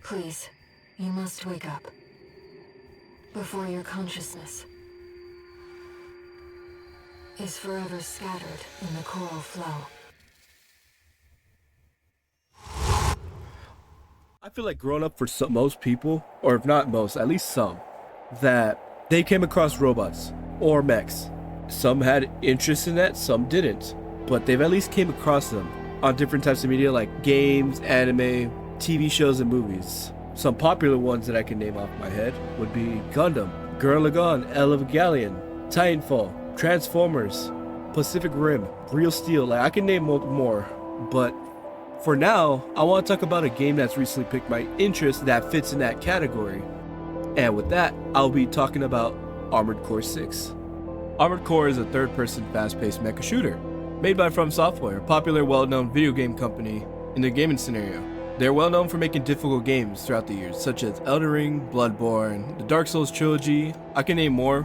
Please, you must wake up. Before your consciousness is forever scattered in the coral flow. I feel like growing up for most people, or if not most, at least some, that they came across robots or mechs. Some had interest in that, some didn't, but they've at least came across them on different types of media like games, anime, TV shows, and movies. Some popular ones that I can name off my head would be Gundam, Gurren Lagann, Evangelion, Titanfall, Transformers, Pacific Rim, Real Steel. Like, I can name more, but for now, I want to talk about a game that's recently piqued my interest that fits in that category. And with that, I'll be talking about Armored Core 6. Armored Core is a third-person fast-paced mecha shooter made by From Software, a popular, well-known video game company in the gaming scenario. They're well known for making difficult games throughout the years, such as Elden Ring, Bloodborne, the Dark Souls trilogy. I can name more,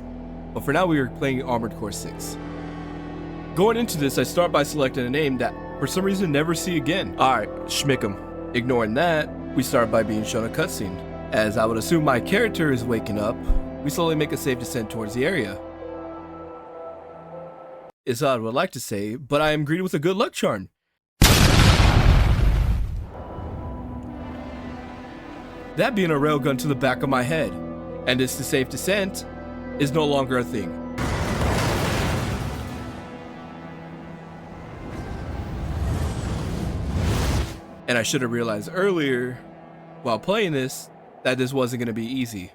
but for now we are playing Armored Core 6. Going into this, I start by selecting a name that for some reason never see again. Alright, Schmickum. Ignoring that, we start by being shown a cutscene. As I would assume my character is waking up, we slowly make a safe descent towards the area. It's odd, I would like to say, but I am greeted with a good luck charm. That being a railgun to the back of my head, and this the safe descent is no longer a thing. And I should have realized earlier, while playing this, that this wasn't going to be easy.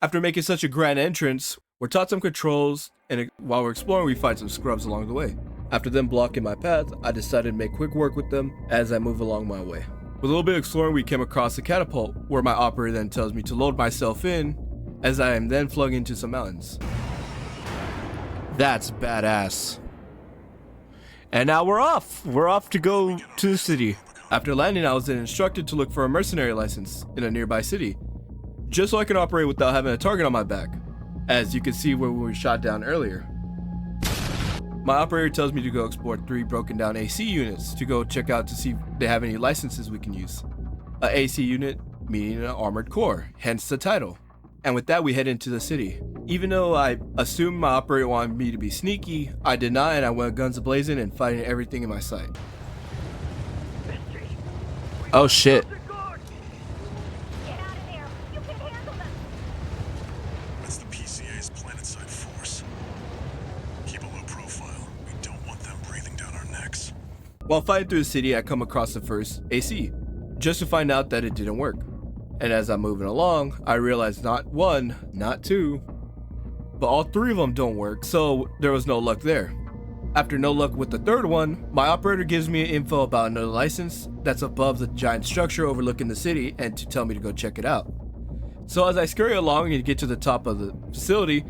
After making such a grand entrance, we're taught some controls, and while we're exploring, we find some scrubs along the way. After them blocking my path, I decided to make quick work with them as I move along my way. With a little bit of exploring, we came across a catapult, where my operator then tells me to load myself in, as I am then flung into some mountains. That's badass. And now we're off! We're off to go to the city. After landing, I was then instructed to look for a mercenary license in a nearby city, just so I can operate without having a target on my back, as you can see where we were shot down earlier. My operator tells me to go explore 3 broken down AC units to go check out to see if they have any licenses we can use. A AC unit meaning an armored core, hence the title. And with that, we head into the city. Even though I assumed my operator wanted me to be sneaky, I did not, and I went guns a-blazing and fighting everything in my sight. Oh shit. That's the PCA's planetside force. Keep a low profile. We don't want them breathing down our necks. While fighting through the city, I come across the first AC, just to find out that it didn't work. And as I'm moving along, I realized not one, not two, but all 3 of them don't work, so there was no luck there. After no luck with the 3rd one, my operator gives me info about another license that's above the giant structure overlooking the city and to tell me to go check it out. So as I scurry along and get to the top of the facility,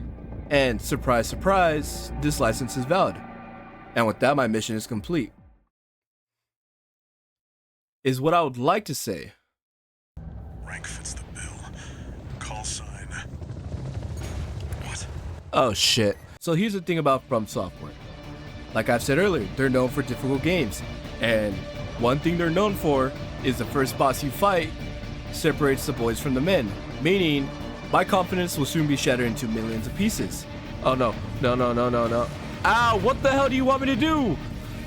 and surprise, surprise, this license is valid. And with that, my mission is complete. Is what I would like to say. Rank fits the bill. Call sign. What? Oh shit. So here's the thing about From Software. Like I've said earlier, they're known for difficult games. And one thing they're known for is the first boss you fight separates the boys from the men. Meaning, my confidence will soon be shattered into millions of pieces. Oh no, no. Ow, what the hell do you want me to do?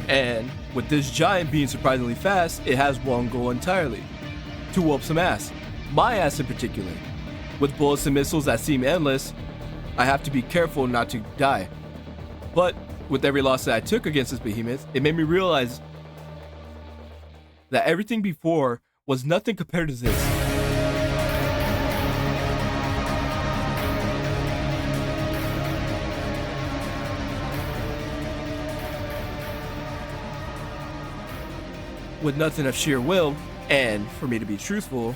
And with this giant being surprisingly fast, it has one goal entirely. To whoop some ass. My ass in particular. With bullets and missiles that seem endless, I have to be careful not to die. But with every loss that I took against this behemoth, it made me realize that everything before was nothing compared to this. With nothing of sheer will, and for me to be truthful,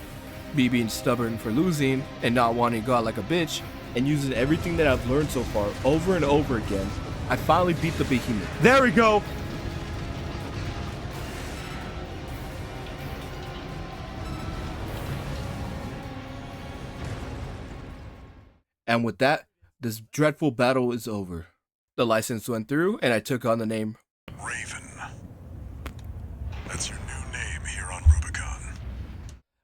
me being stubborn for losing and not wanting to go out like a bitch, and using everything that I've learned so far over and over again, I finally beat the behemoth. There we go! And with that, this dreadful battle is over. The license went through, and I took on the name Raven. That's your new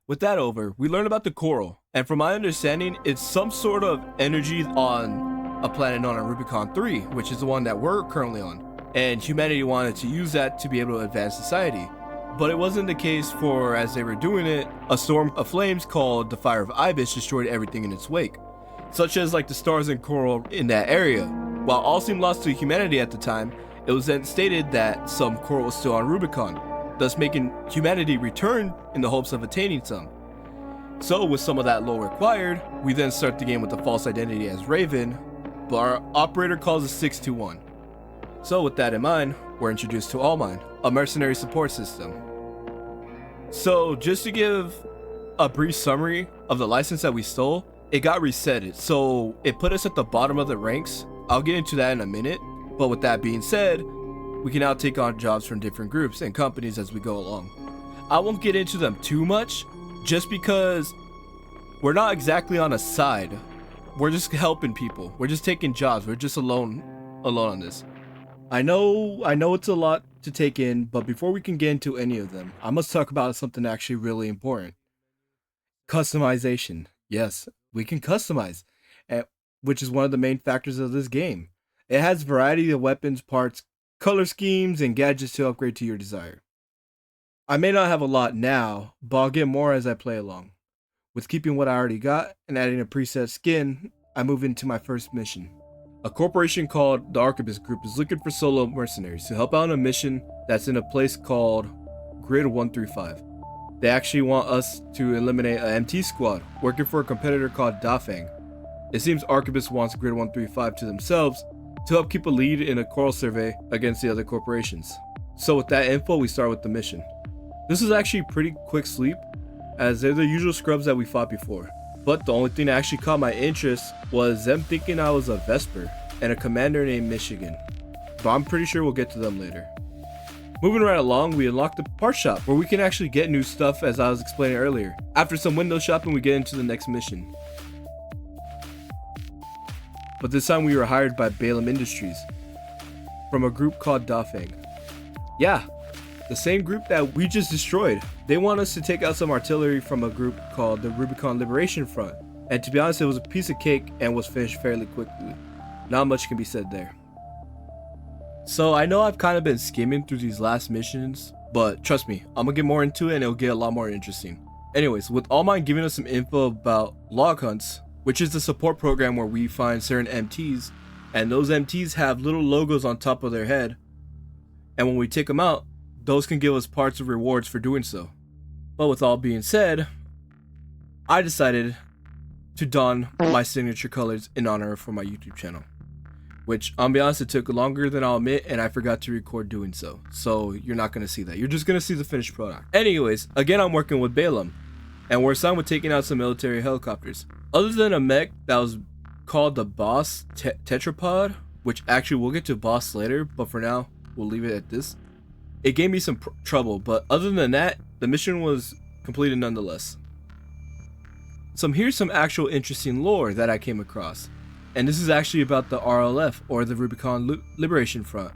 With that over, we learn about the coral, and from my understanding, it's some sort of energy on a planet known as Rubicon 3, which is the one that we're currently on, and humanity wanted to use that to be able to advance society. But it wasn't the case, for as they were doing it, a storm of flames called the Fire of Ibis destroyed everything in its wake, such as like the stars and coral in that area. While all seemed lost to humanity at the time, it was then stated that some coral was still on Rubicon, thus making humanity return in the hopes of attaining some. So with some of that lore required, we then start the game with the false identity as Raven, but our operator calls us 621. So with that in mind, we're introduced to Allmine, a mercenary support system. So just to give a brief summary of the license that we stole, it got resetted, so it put us at the bottom of the ranks. I'll get into that in a minute, but with that being said, we can now take on jobs from different groups and companies as we go along. I won't get into them too much, just because we're not exactly on a side. We're just helping people. We're just taking jobs. We're just alone on this. I know it's a lot to take in, but before we can get into any of them, I must talk about something actually really important. Customization. Yes, we can customize, which is one of the main factors of this game. It has a variety of weapons, parts, color schemes, and gadgets to upgrade to your desire. I may not have a lot now, but I'll get more as I play along. With keeping what I already got and adding a preset skin, I move into my first mission. A corporation called the Arquebus Group is looking for solo mercenaries to help out on a mission that's in a place called Grid 135. They actually want us to eliminate an MT squad working for a competitor called Dafeng. It seems Arquebus wants Grid 135 to themselves to help keep a lead in a coral survey against the other corporations. So with that info, we start with the mission. This is actually pretty quick sleep, as they're the usual scrubs that we fought before. But the only thing that actually caught my interest was them thinking I was a Vesper and a commander named Michigan. But I'm pretty sure we'll get to them later. Moving right along, we unlock the part shop where we can actually get new stuff, as I was explaining earlier. After some window shopping, we get into the next mission. But this time we were hired by Balaam Industries from a group called Dafeng. Yeah, the same group that we just destroyed. They want us to take out some artillery from a group called the Rubicon Liberation Front. And to be honest, it was a piece of cake and was finished fairly quickly. Not much can be said there. So I know I've kind of been skimming through these last missions, but trust me, I'm gonna get more into it and it'll get a lot more interesting. Anyways, with Allmine giving us some info about log hunts, which is the support program where we find certain MTs, and those MTs have little logos on top of their head, and when we take them out, those can give us parts of rewards for doing so. But with all being said, I decided to don my signature colors in honor for my YouTube channel, which, I'll be honest, it took longer than I'll admit, and I forgot to record doing so. So you're not going to see that. You're just going to see the finished product. Anyways, again, I'm working with Balaam, and we're assigned with taking out some military helicopters. Other than a mech that was called the Boss Tetrapod, which actually we'll get to Boss later, but for now, we'll leave it at this. It gave me some trouble, but other than that, the mission was completed nonetheless. So here's some actual interesting lore that I came across. And this is actually about the RLF, or the Rubicon Liberation Front.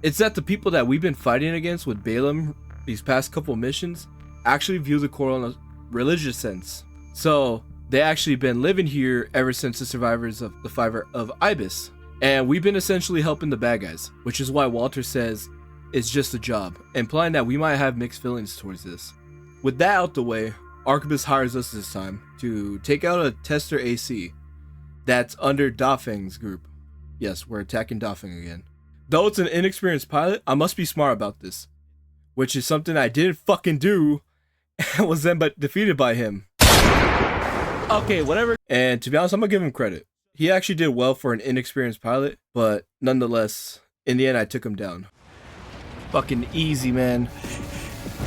It's that the people that we've been fighting against with Balaam these past couple missions actually view the coral in a religious sense. So they actually been living here ever since the survivors of the Fire of Ibis. And we've been essentially helping the bad guys, which is why Walter says it's just a job, implying that we might have mixed feelings towards this. With that out the way, Arquebus hires us this time to take out a tester AC that's under Dafeng's group. Yes, we're attacking Dafeng again. Though it's an inexperienced pilot, I must be smart about this, which is something I didn't fucking do and was then but defeated by him. Okay, whatever. And to be honest, I'm gonna give him credit. He actually did well for an inexperienced pilot, but nonetheless, in the end, I took him down. Fucking easy, man.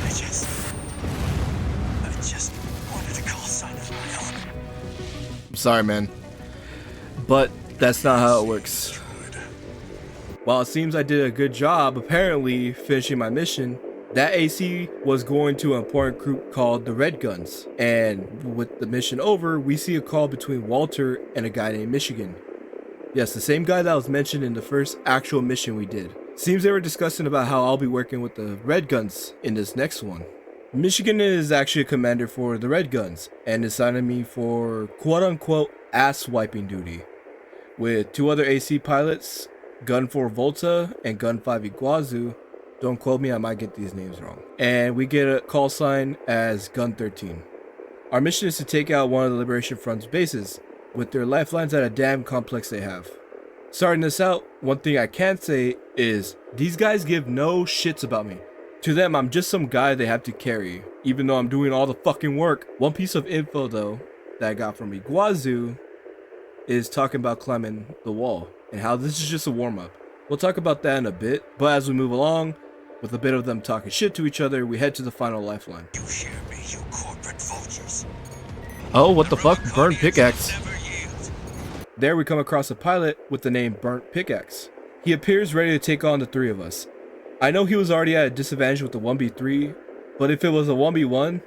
I just wanted a call sign of my own. I'm sorry, man, but that's not how it works. While it seems I did a good job apparently finishing my mission, that AC was going to an important group called the Red Guns, and with the mission over, we see a call between Walter and a guy named Michigan. Yes, the same guy that was mentioned in the first actual mission we did. Seems they were discussing about how I'll be working with the Red Guns in this next one. Michigan is actually a commander for the Red Guns and assigned me for quote-unquote ass-wiping duty with 2 other AC pilots, Gun 4 Volta and Gun 5 Iguazu. Don't quote me, I might get these names wrong. And we get a call sign as Gun 13. Our mission is to take out one of the Liberation Front's bases with their lifelines at a dam complex they have. Starting this out, one thing I can say is these guys give no shits about me. To them, I'm just some guy they have to carry, even though I'm doing all the fucking work. One piece of info though that I got from Iguazu is talking about climbing the wall and how this is just a warm-up. We'll talk about that in a bit, but as we move along, with a bit of them talking shit to each other, we head to the final lifeline. You hear me, you corporate vultures. Oh, what the fuck? Burnt pickaxe. There we come across a pilot with the name Burnt Pickaxe. He appears ready to take on the 3 of us. I know he was already at a disadvantage with the 1v3, but if it was a 1v1,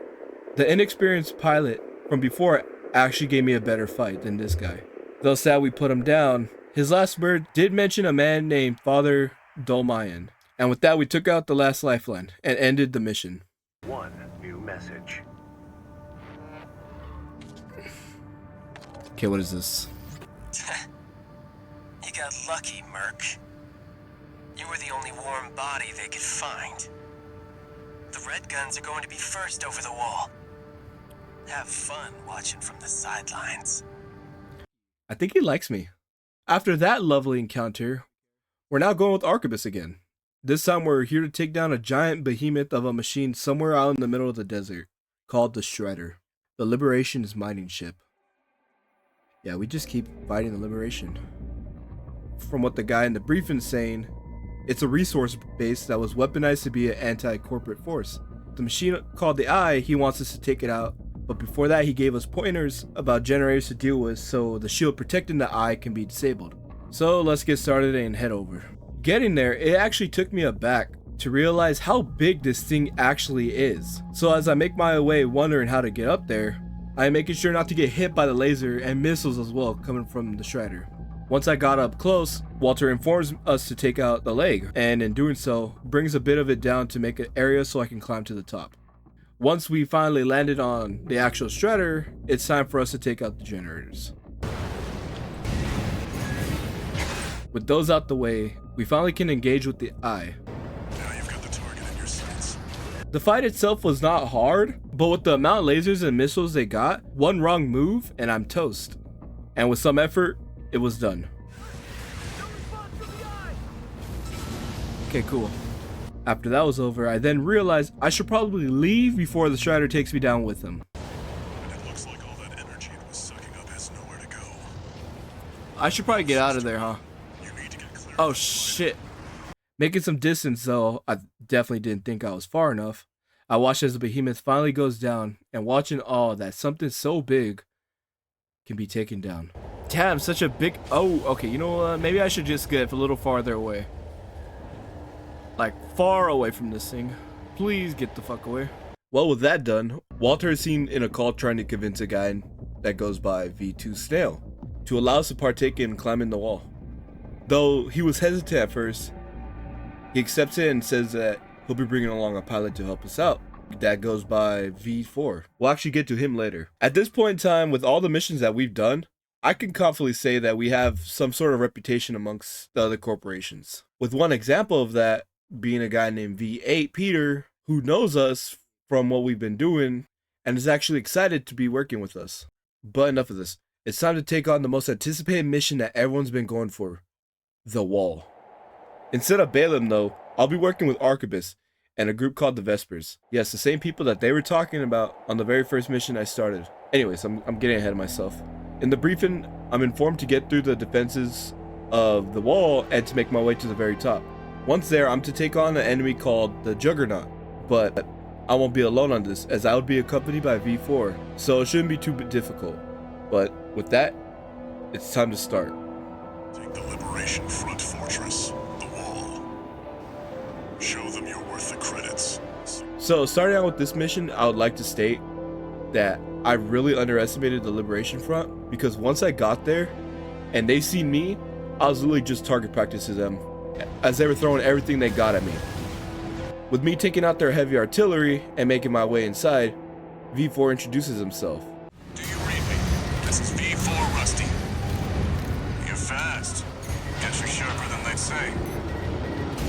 the inexperienced pilot from before actually gave me a better fight than this guy. Though sad we put him down, his last word did mention a man named Father Dolmayan. And with that, we took out the last lifeline and ended the mission. One new message. Okay, what is this? You got lucky, Merc. You were the only warm body they could find. The Red Guns are going to be first over the wall. Have fun watching from the sidelines. I think he likes me. After that lovely encounter, we're now going with Arquebus again. This time we're here to take down a giant behemoth of a machine somewhere out in the middle of the desert, called the Shredder, the Liberation's mining ship. Yeah, we just keep fighting the Liberation. From what the guy in the briefing is saying, it's a resource base that was weaponized to be an anti-corporate force. The machine called the Eye, he wants us to take it out, but before that he gave us pointers about generators to deal with so the shield protecting the Eye can be disabled. So let's get started and head over. Getting there, it actually took me aback to realize how big this thing actually is. So as I make my way wondering how to get up there, I'm making sure not to get hit by the laser and missiles as well coming from the Shredder. Once I got up close, Walter informs us to take out the leg, and in doing so, brings a bit of it down to make an area so I can climb to the top. Once we finally landed on the actual Shredder, it's time for us to take out the generators. With those out the way, we finally can engage with the Eye. Now you've got the target in your sights. The fight itself was not hard, but with the amount of lasers and missiles they got, one wrong move and I'm toast. And with some effort, it was done. Okay, cool. After that was over, I then realized I should probably leave before the Shredder takes me down with him. And it looks like all that energy it was sucking up has nowhere to go. I should probably get out of there, huh? You need to get clear. Oh shit. Making some distance though, I definitely didn't think I was far enough. I watched as the behemoth finally goes down and watching all that something so big can be taken down. Damn, such a big... Oh, okay, you know what? Maybe I should just get a little farther away. Like, far away from this thing. Please get the fuck away. Well, with that done, Walter is seen in a call trying to convince a guy that goes by V2 Snail to allow us to partake in climbing the wall. Though he was hesitant at first, he accepts it and says that he'll be bringing along a pilot to help us out. That goes by V4. We'll actually get to him later. At this point in time, with all the missions that we've done, I can confidently say that we have some sort of reputation amongst the other corporations. With one example of that being a guy named V8 Peter, who knows us from what we've been doing and is actually excited to be working with us. But enough of this. It's time to take on the most anticipated mission that everyone's been going for. The wall. Instead of Balaam though, I'll be working with Arquebus and a group called the Vespers. Yes, the same people that they were talking about on the very first mission I started. Anyways, I'm getting ahead of myself. In the briefing, I'm informed to get through the defenses of the wall and to make my way to the very top. Once there, I'm to take on an enemy called the Juggernaut, but I won't be alone on this as I would be accompanied by V4, so it shouldn't be too difficult. But with that, it's time to start. Take the Liberation Front fortress, the wall. Show them you're worth the credits. So starting out with this mission, I would like to state that I really underestimated the Liberation Front because once I got there and they seen me, I was literally just target practicing them as they were throwing everything they got at me. With me taking out their heavy artillery and making my way inside, V4 introduces himself. Do you read me? This is V4 Rusty. You're fast. Guess you're sharper than they'd say.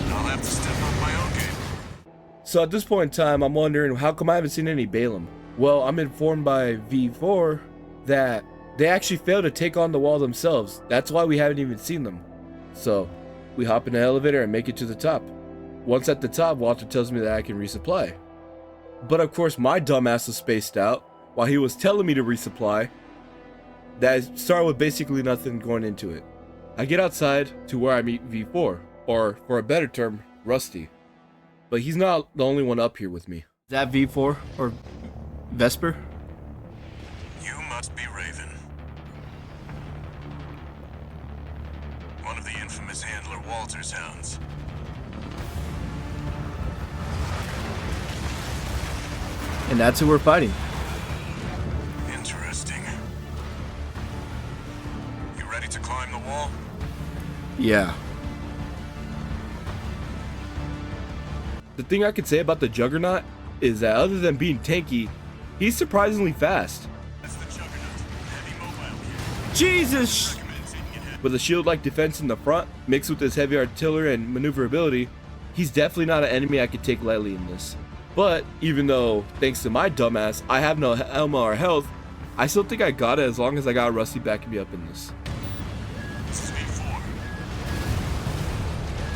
I'll have to step up my own game. So at this point in time, I'm wondering, how come I haven't seen any Balaam? Well, I'm informed by V4 that they actually failed to take on the wall themselves. That's why we haven't even seen them. So we hop in the elevator and make it to the top. Once at the top, Walter tells me that I can resupply. But of course, my dumbass was spaced out while he was telling me to resupply. That started with basically nothing going into it. I get outside to where I meet V4, or for a better term, Rusty. But he's not the only one up here with me. Is that V4 or Vesper? You must be Raven. One of the infamous handler Walter's hounds. And that's who we're fighting. Interesting. You ready to climb the wall? Yeah. The thing I could say about the Juggernaut is that other than being tanky, he's surprisingly fast. That's the Juggernaut. Heavy mobile here. Jesus! With a shield-like defense in the front, mixed with his heavy artillery and maneuverability, he's definitely not an enemy I could take lightly in this. But even though, thanks to my dumbass, I have no ammo or health, I still think I got it as long as I got Rusty backing me up in this. This is V4.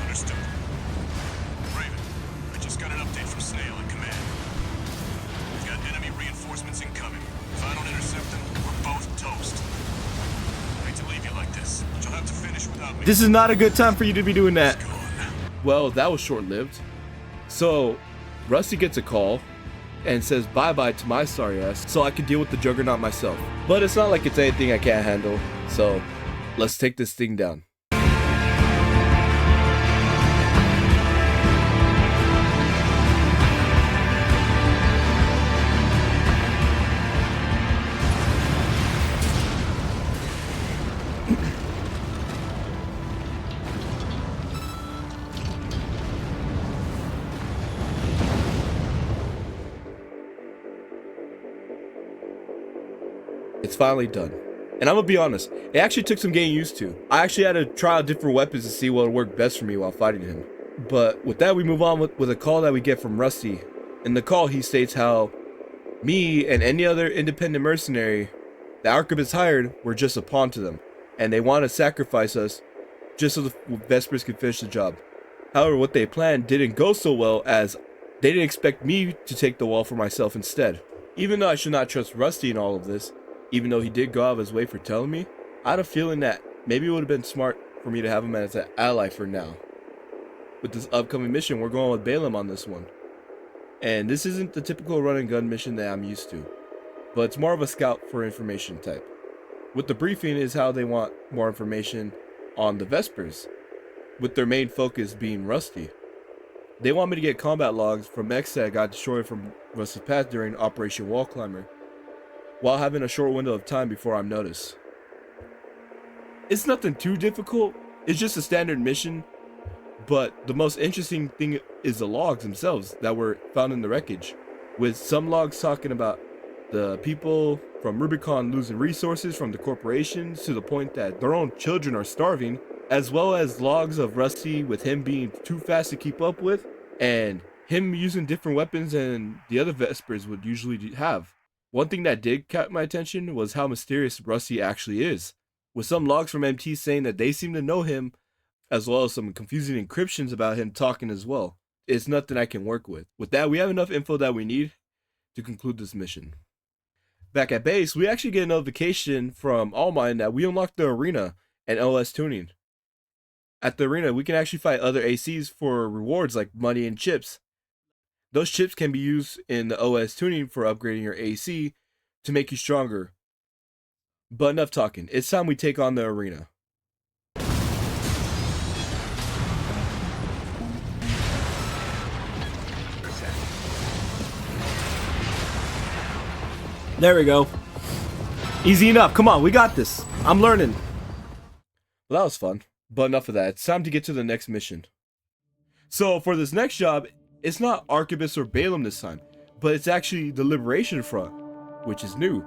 Understood. Raven, I just got an update from Snail in command. We've got enemy reinforcements incoming. If I don't intercept them, we're both toast. I hate to leave you like this, but you'll have to finish without me. This is not a good time for you to be doing that. Go on. Well, that was short-lived. So, Rusty gets a call and says bye-bye to my sorry ass so I can deal with the Juggernaut myself. But it's not like it's anything I can't handle, so let's take this thing down. It's finally done. And I'm gonna be honest, it actually took some getting used to. I actually had to try out different weapons to see what would work best for me while fighting him. But with that, we move on with a call that we get from Rusty. In the call, he states how me and any other independent mercenary the Archivist hired were just a pawn to them, and they want to sacrifice us just so the Vespers could finish the job. However, what they planned didn't go so well, as they didn't expect me to take the wall for myself instead. Even though I should not trust Rusty in all of this, even though he did go out of his way for telling me, I had a feeling that maybe it would have been smart for me to have him as an ally for now. With this upcoming mission, we're going with Balaam on this one. And this isn't the typical run and gun mission that I'm used to, but it's more of a scout for information type. With the briefing is how they want more information on the Vespers, with their main focus being Rusty. They want me to get combat logs from X that got destroyed from Rusty's path during Operation Wall Climber, while having a short window of time before I'm noticed. It's nothing too difficult, it's just a standard mission, but the most interesting thing is the logs themselves that were found in the wreckage, with some logs talking about the people from Rubicon losing resources from the corporations to the point that their own children are starving, as well as logs of Rusty with him being too fast to keep up with, and him using different weapons than the other Vespers would usually have. One thing that did catch my attention was how mysterious Rusty actually is, with some logs from MT saying that they seem to know him, as well as some confusing encryptions about him talking as well. It's nothing I can work with. With that, we have enough info that we need to conclude this mission. Back at base, we actually get a notification from Allmine that we unlocked the arena and OS tuning. At the arena, we can actually fight other ACs for rewards like money and chips. Those chips can be used in the OS tuning for upgrading your AC to make you stronger. But enough talking, it's time we take on the arena. There we go. Easy enough, come on, we got this. I'm learning. Well, that was fun, but enough of that. It's time to get to the next mission. So for this next job, It's not Arquebus or Balaam this time, but it's actually the Liberation Front, which is new.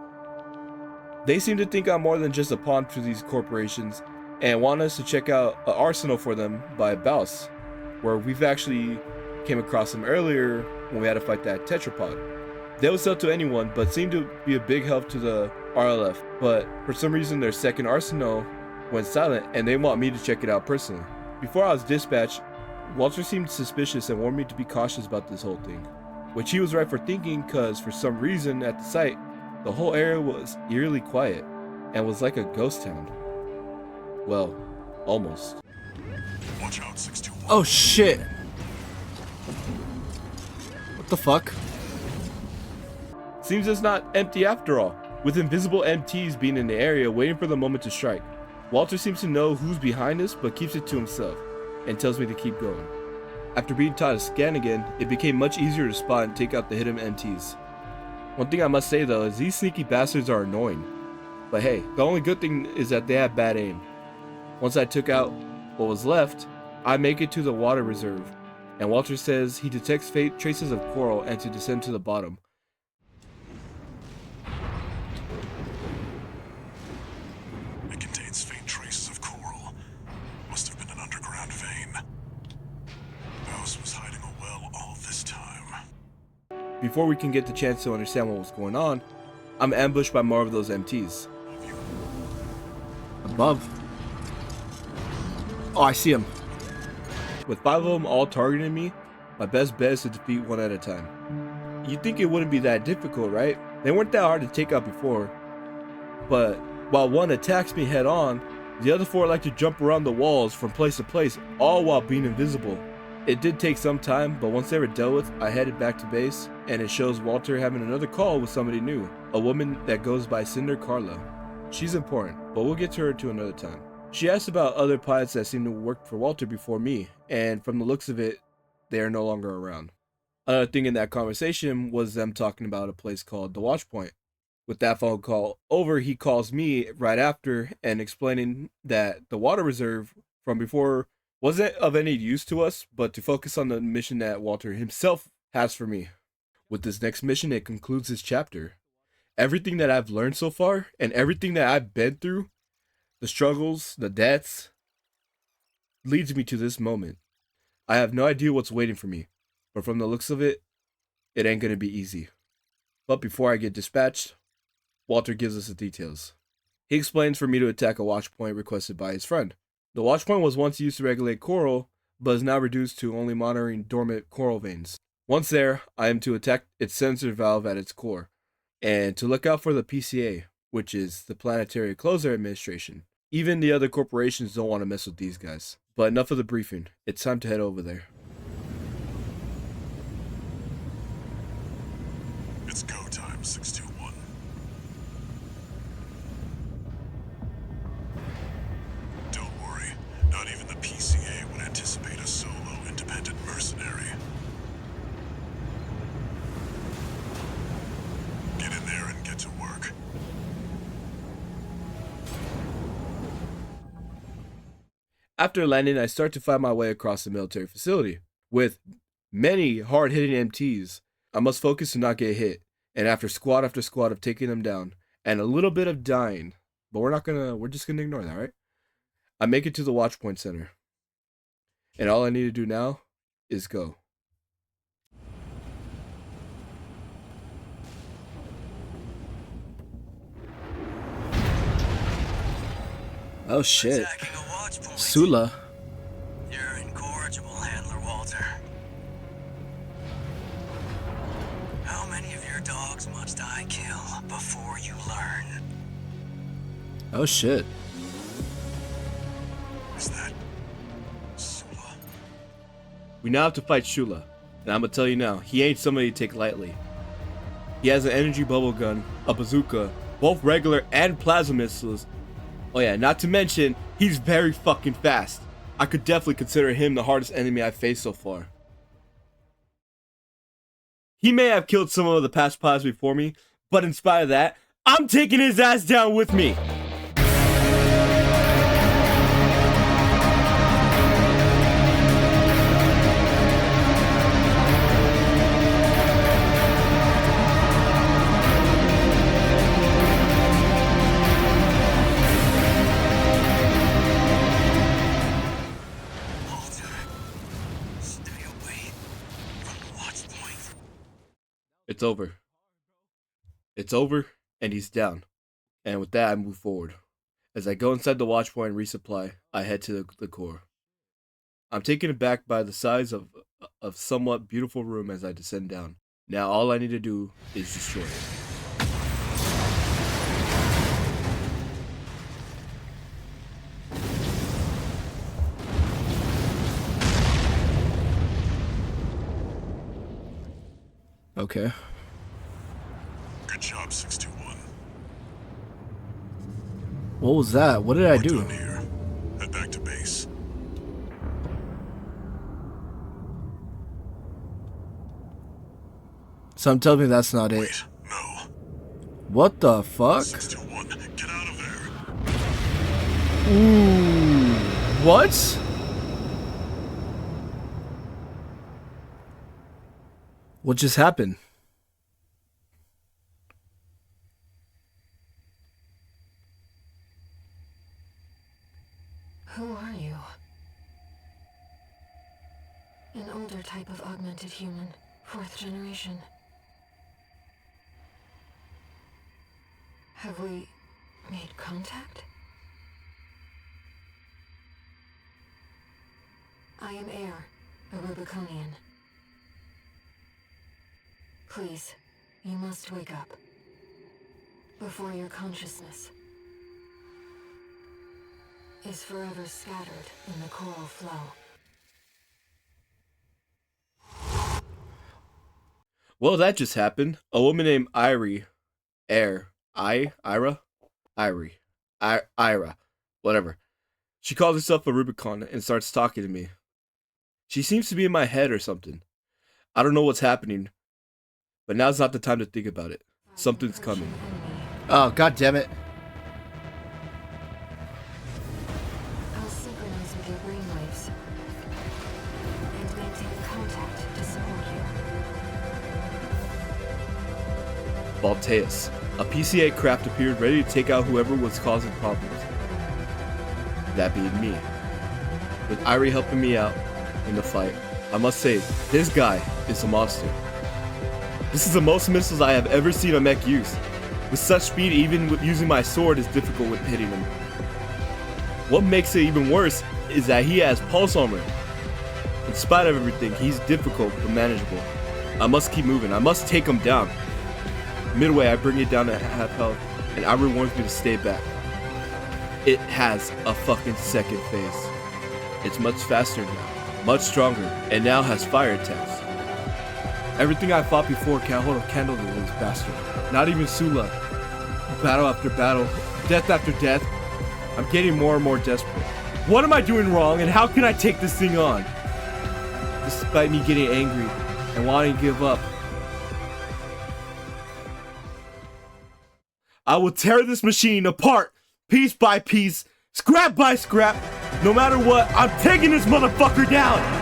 They seem to think I'm more than just a pawn to these corporations and want us to check out an arsenal for them by Baus, where we've actually came across them earlier when we had to fight that tetrapod. They will sell to anyone, but seem to be a big help to the RLF, but for some reason their second arsenal went silent and they want me to check it out personally. Before I was dispatched, Walter seemed suspicious and warned me to be cautious about this whole thing, which he was right for thinking, because for some reason at the site, the whole area was eerily quiet and was like a ghost town. Well, almost. Watch out, 621. Oh shit! What the fuck? Seems it's not empty after all, with invisible MTs being in the area waiting for the moment to strike. Walter seems to know who's behind us, but keeps it to himself and tells me to keep going. After being taught to scan again, it became much easier to spot and take out the hidden MTs. One thing I must say though is these sneaky bastards are annoying. But hey, the only good thing is that they have bad aim. Once I took out what was left, I make it to the water reserve, and Walter says he detects faint traces of coral and to descend to the bottom. It contains faint traces of coral. Must have been an underground vein. Baus was hiding a well all this time. Before we can get the chance to understand what was going on, I'm ambushed by more of those MTs. Above. Oh, I see him. With 5 of them all targeting me, my best bet is to defeat one at a time. You'd think it wouldn't be that difficult, right? They weren't that hard to take out before. But while one attacks me head on, the other 4 like to jump around the walls from place to place, all while being invisible. It did take some time, but once they were dealt with, I headed back to base, and it shows Walter having another call with somebody new, a woman that goes by Cinder Carla. She's important, but we'll get to her to another time. She asked about other pilots that seemed to work for Walter before me, and from the looks of it, they are no longer around. Another thing in that conversation was them talking about a place called the Watch Point. With that phone call over, he calls me right after and explaining that the water reserve from before wasn't of any use to us, but to focus on the mission that Walter himself has for me. With this next mission, it concludes this chapter. Everything that I've learned so far, and everything that I've been through, the struggles, the deaths, leads me to this moment. I have no idea what's waiting for me, but from the looks of it, it ain't gonna be easy. But before I get dispatched, Walter gives us the details. He explains for me to attack a watch point requested by his friend. The watch point was once used to regulate coral, but is now reduced to only monitoring dormant coral veins. Once there, I am to attack its sensor valve at its core, and to look out for the PCA, which is the Planetary Closer Administration. Even the other corporations don't want to mess with these guys. But enough of the briefing, it's time to head over there. It's go time, 621. Don't worry, not even the PCA would anticipate a solo independent mercenary. Get in there and get to work. After landing, I start to find my way across the military facility. With many hard-hitting MTs, I must focus to not get hit, and after squad after squad of taking them down, and a little bit of dying, but we're just gonna ignore that, right? I make it to the Watch Point Center, and all I need to do now is go. Oh shit. Attacking a watch point. Sula. You're incorrigible, Handler Walter. How many of your dogs must I kill before you learn? Oh shit. Is that Sula? We now have to fight Shula, and I'm gonna tell you now, he ain't somebody to take lightly. He has an energy bubble gun, a bazooka, both regular and plasma missiles. Oh yeah, not to mention, he's very fucking fast. I could definitely consider him the hardest enemy I've faced so far. He may have killed some of the past pilots before me, but in spite of that, I'm taking his ass down with me. It's over. It's over, and he's down. And with that, I move forward. As I go inside the watch point and resupply, I head to the core. I'm taken aback by the size of somewhat beautiful room as I descend down. Now all I need to do is destroy it. Okay. Good job, 621. What was that? What did I We're do? done here. Head back to base. So I'm telling me that's not it. Wait, no. What the fuck? 621, get out of there. Ooh. What? What just happened? Who are you? An older type of augmented human, 4th generation. Have we made contact? I am Air, a Rubiconian. Please, you must wake up. Before your consciousness is forever scattered in the coral flow. Well, that just happened. A woman named Ira, whatever. She calls herself a Rubicon and starts talking to me. She seems to be in my head or something. I don't know what's happening, but now's not the time to think about it. Something's coming. Oh, god damn it. I'll synchronize with your brainwaves and maintain contact to support you. Balteus. A PCA craft appeared ready to take out whoever was causing problems. That being me. With Irie helping me out in the fight, I must say, this guy is a monster. This is the most missiles I have ever seen a mech use. With such speed, even with using my sword is difficult with hitting him. What makes it even worse is that he has pulse armor. In spite of everything, he's difficult but manageable. I must keep moving. I must take him down. Midway, I bring it down to half health, and Irie warns me to stay back. It has a fucking second phase. It's much faster now, much stronger, and now has fire attacks. Everything I fought before can't hold a candle to this bastard. Not even Sula. Battle after battle, death after death. I'm getting more and more desperate. What am I doing wrong, and how can I take this thing on? Despite me getting angry and wanting to give up, I will tear this machine apart, piece by piece, scrap by scrap. No matter what, I'm taking this motherfucker down!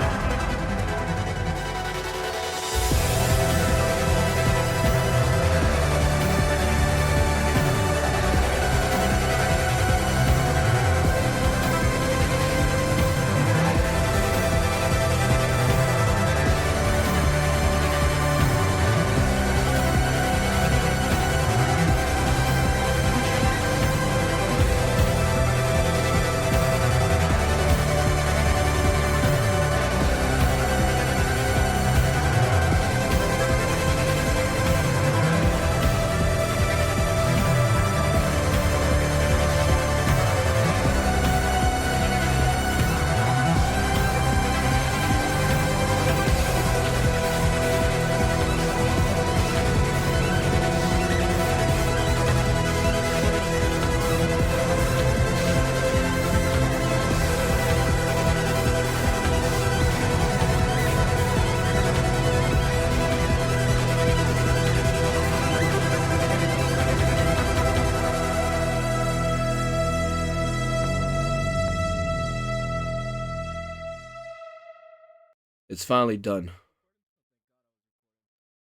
It's finally done.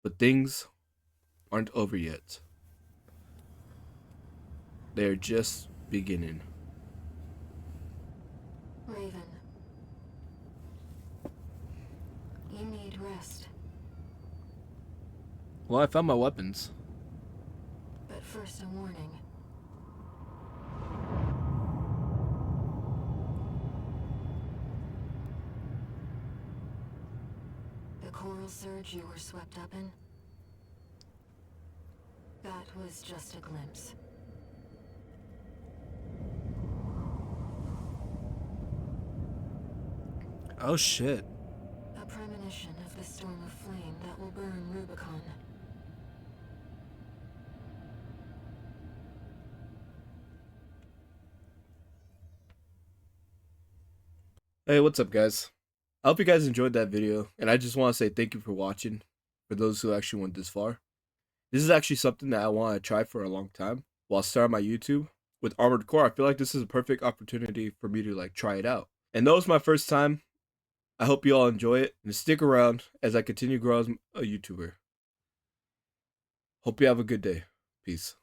But things aren't over yet. They're just beginning. Raven, you need rest. Well, I found my weapons. But first, a warning. The coral surge you were swept up in? That was just a glimpse. Oh shit. A premonition of the storm of flame that will burn Rubicon. Hey, what's up, guys? I hope you guys enjoyed that video, and I just want to say thank you for watching, for those who actually went this far. This is actually something that I want to try for a long time while starting my YouTube. With Armored Core, I feel like this is a perfect opportunity for me to like try it out. And though it's my first time, I hope you all enjoy it and stick around as I continue growing as a YouTuber. Hope you have a good day. Peace.